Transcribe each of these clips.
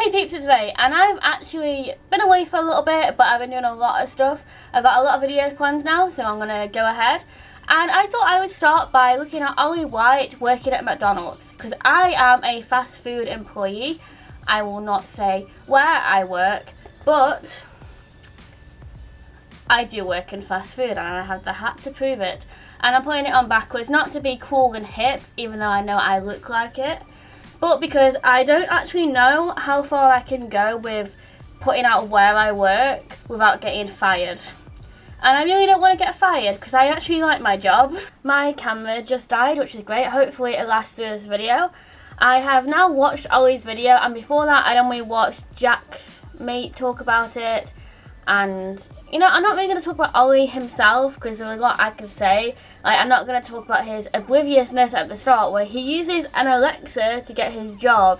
Hey peeps, it's Ray, and I've actually been away for a little bit, but I've been doing a lot of stuff. I've got a lot of videos planned now, so I'm gonna go ahead. And I thought I would start by looking at Oli Whites working at McDonald's, because I am a fast food employee. I will not say where I work, but I do work in fast food, and I have the hat to prove it. And I'm putting it on backwards, not to be cool and hip, even though I know I look like it, but because I don't actually know how far I can go with putting out where I work without getting fired. And I really don't want to get fired because I actually like my job. My camera just died, which is great. Hopefully it lasts through this video. I have now watched Oli's video, and before that I'd only watched Jack Mate talk about it. And you know, I'm not really going to talk about Oli himself because there's a lot I can say. Like, I'm not going to talk about his obliviousness at the start where he uses an Alexa to get his job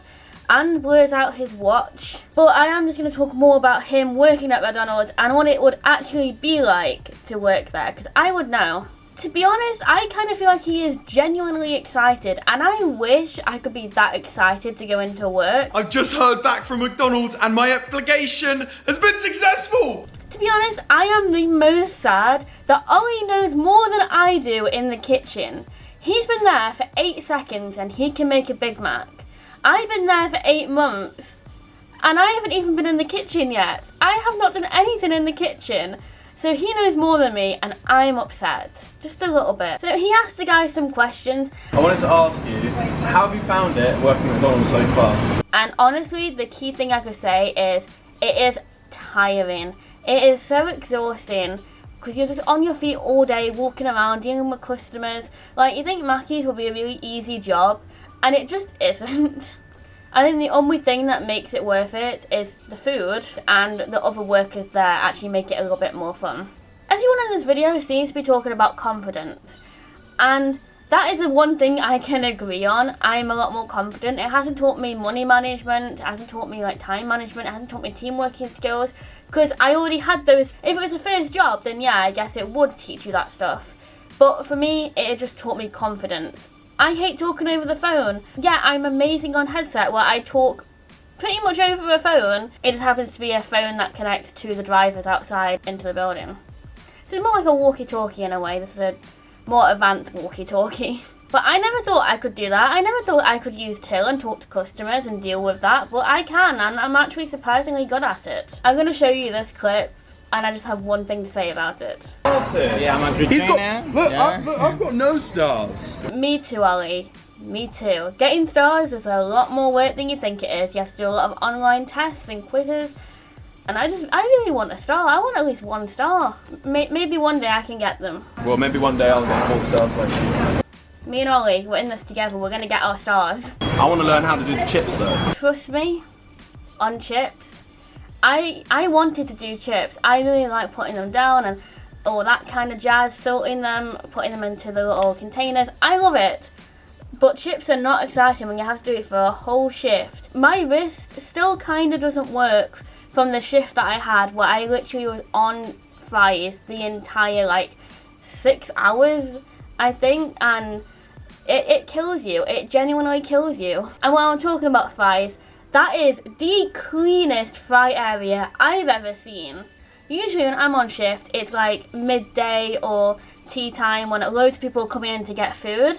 and blurs out his watch. But I am just going to talk more about him working at McDonald's and what it would actually be like to work there, because I would know. To be honest, I kind of feel like he is genuinely excited, and I wish I could be that excited to go into work. I've just heard back from McDonald's and my application has been successful! To be honest, I am the most sad that Oli knows more than I do in the kitchen. He's been there for 8 seconds and he can make a Big Mac. I've been there for 8 months and I haven't even been in the kitchen yet. I have not done anything in the kitchen. So he knows more than me and I'm upset, just a little bit. So he asked the guy some questions. I wanted to ask you, how have you found it working at McDonald's so far? And honestly, the key thing I could say is, it is tiring. It is so exhausting because you're just on your feet all day, walking around, dealing with customers. Like, you think Mackey's will be a really easy job, and it just isn't. I think the only thing that makes it worth it is the food, and the other workers there actually make it a little bit more fun. Everyone in this video seems to be talking about confidence, and that is the one thing I can agree on. I'm a lot more confident. It hasn't taught me money management, it hasn't taught me like time management, it hasn't taught me team working skills, because I already had those. If it was a first job, then yeah, I guess it would teach you that stuff. But for me, it just taught me confidence. I hate talking over the phone. Yeah, I'm amazing on headset where I talk pretty much over a phone. It just happens to be a phone that connects to the drivers outside into the building. So it's more like a walkie-talkie in a way. This is a more advanced walkie-talkie. But I never thought I could do that. I never thought I could use Till and talk to customers and deal with that, but I can, and I'm actually surprisingly good at it. I'm going to show you this clip, and I just have one thing to say about it. Yeah, I'm a good trainer. Look, yeah. I've got no stars. Me too, Oli. Me too. Getting stars is a lot more work than you think it is. You have to do a lot of online tests and quizzes. And I really want a star. I want at least 1 star. Maybe one day I can get them. Well, maybe one day I'll get 4 stars like you. Me and Oli, we're in this together. We're going to get our stars. I want to learn how to do the chips though. Trust me, on chips. I wanted to do chips. I really like putting them down and all that kind of jazz, salting them, putting them into the little containers. I love it. But chips are not exciting when you have to do it for a whole shift. My wrist still kind of doesn't work from the shift that I had where I literally was on fries the entire like 6 hours, I think, and it kills you. It genuinely kills you. And while I'm talking about fries, that is the cleanest fry area I've ever seen. Usually when I'm on shift, it's like midday or tea time when loads of people are coming in to get food.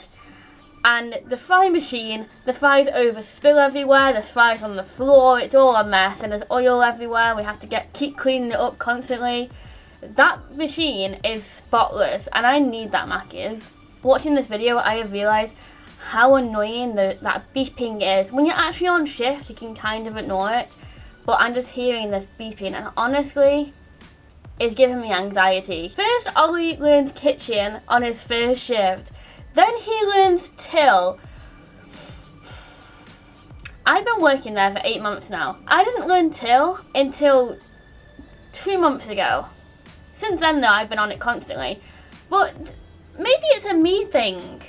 And the fry machine, the fries overspill everywhere, there's fries on the floor, it's all a mess, and there's oil everywhere. We have to keep cleaning it up constantly. That machine is spotless, and I need that Mackey's. Watching this video, I have realised how annoying that beeping is. When you're actually on shift, you can kind of ignore it, but I'm just hearing this beeping, and honestly, it's giving me anxiety. First, Oli learns kitchen on his first shift. Then he learns till. I've been working there for 8 months now. I didn't learn till until 2 months ago. Since then though, I've been on it constantly. But maybe it's a me thing.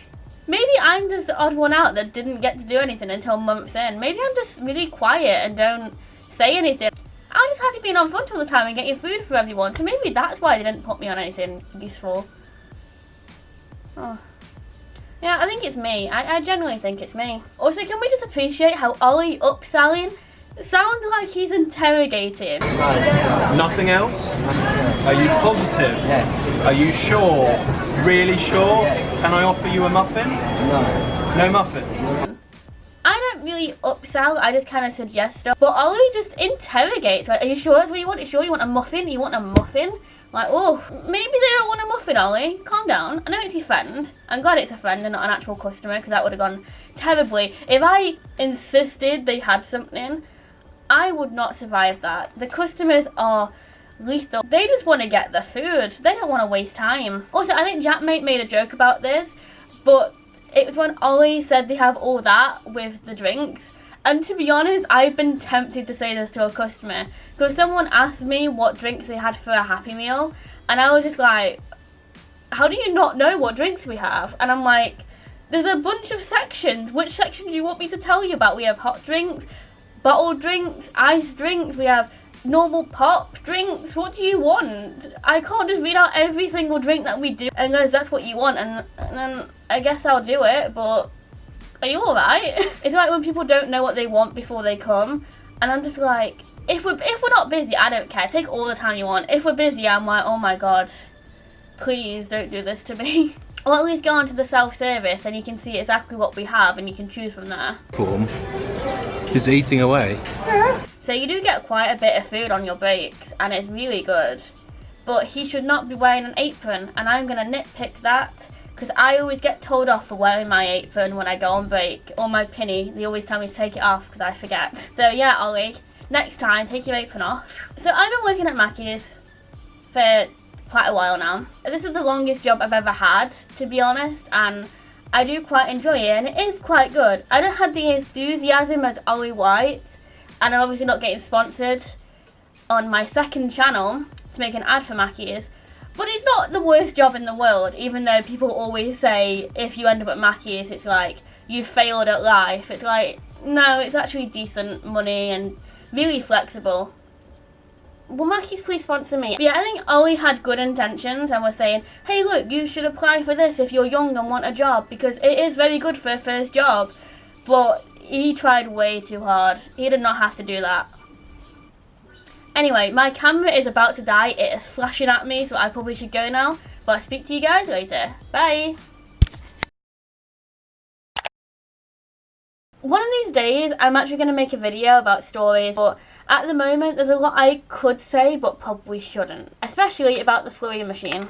Maybe I'm just the odd one out that didn't get to do anything until months in. Maybe I'm just really quiet and don't say anything. I'm just happy being on front all the time and getting food for everyone. So maybe that's why they didn't put me on anything useful. Oh. Yeah, I think it's me. I genuinely think it's me. Also, can we just appreciate how Oli upselling Sounds like he's interrogating. Nothing else? Are you positive? Yes. Are you sure? Yes. Really sure? Yes. Can I offer you a muffin? No. No muffin? I don't really upsell, I just kind of suggest stuff. But Oli just interrogates, like, are you sure that's what you want? Are you sure you want a muffin? You want a muffin? Like, oh, maybe they don't want a muffin, Oli. Calm down. I know it's your friend. I'm glad it's a friend and not an actual customer, because that would have gone terribly. If I insisted they had something, I would not survive that. The customers are lethal. They just want to get the food. They don't want to waste time. Also, I think Jackmate made a joke about this, but it was when Oli said they have all that with the drinks. And to be honest, I've been tempted to say this to a customer, because someone asked me what drinks they had for a Happy Meal, and I was just like, how do you not know what drinks we have? And I'm like, there's a bunch of sections. Which section do you want me to tell you about? We have hot drinks, bottled drinks, iced drinks, we have normal pop drinks. What do you want? I can't just read out every single drink that we do unless that's what you want, and then I guess I'll do it, but are you alright? It's like when people don't know what they want before they come, and I'm just like, if we're not busy, I don't care. Take all the time you want. If we're busy, I'm like, oh my god, please don't do this to me. Or at least go on to the self-service and you can see exactly what we have and you can choose from there. Form. Just eating away. So you do get quite a bit of food on your breaks and it's really good. But he should not be wearing an apron, and I'm going to nitpick that because I always get told off for wearing my apron when I go on break. Or my pinny, they always tell me to take it off because I forget. So yeah, Oli, next time take your apron off. So I've been working at Mackey's for quite a while now. This is the longest job I've ever had, to be honest, and I do quite enjoy it, and it is quite good. I don't have the enthusiasm as Oli Whites, and I'm obviously not getting sponsored on my second channel to make an ad for Mackey's, but it's not the worst job in the world, even though people always say if you end up at Mackey's it's like you failed at life. It's like, no, it's actually decent money and really flexible. Will Mackey's please sponsor me? But yeah, I think Oli had good intentions and was saying, hey look, you should apply for this if you're young and want a job, because it is very good for a first job. But he tried way too hard. He did not have to do that. Anyway, my camera is about to die. It is flashing at me, so I probably should go now. But I'll speak to you guys later. Bye! One of these days, I'm actually going to make a video about stories, but at the moment, there's a lot I could say, but probably shouldn't. Especially about the Flurry machine.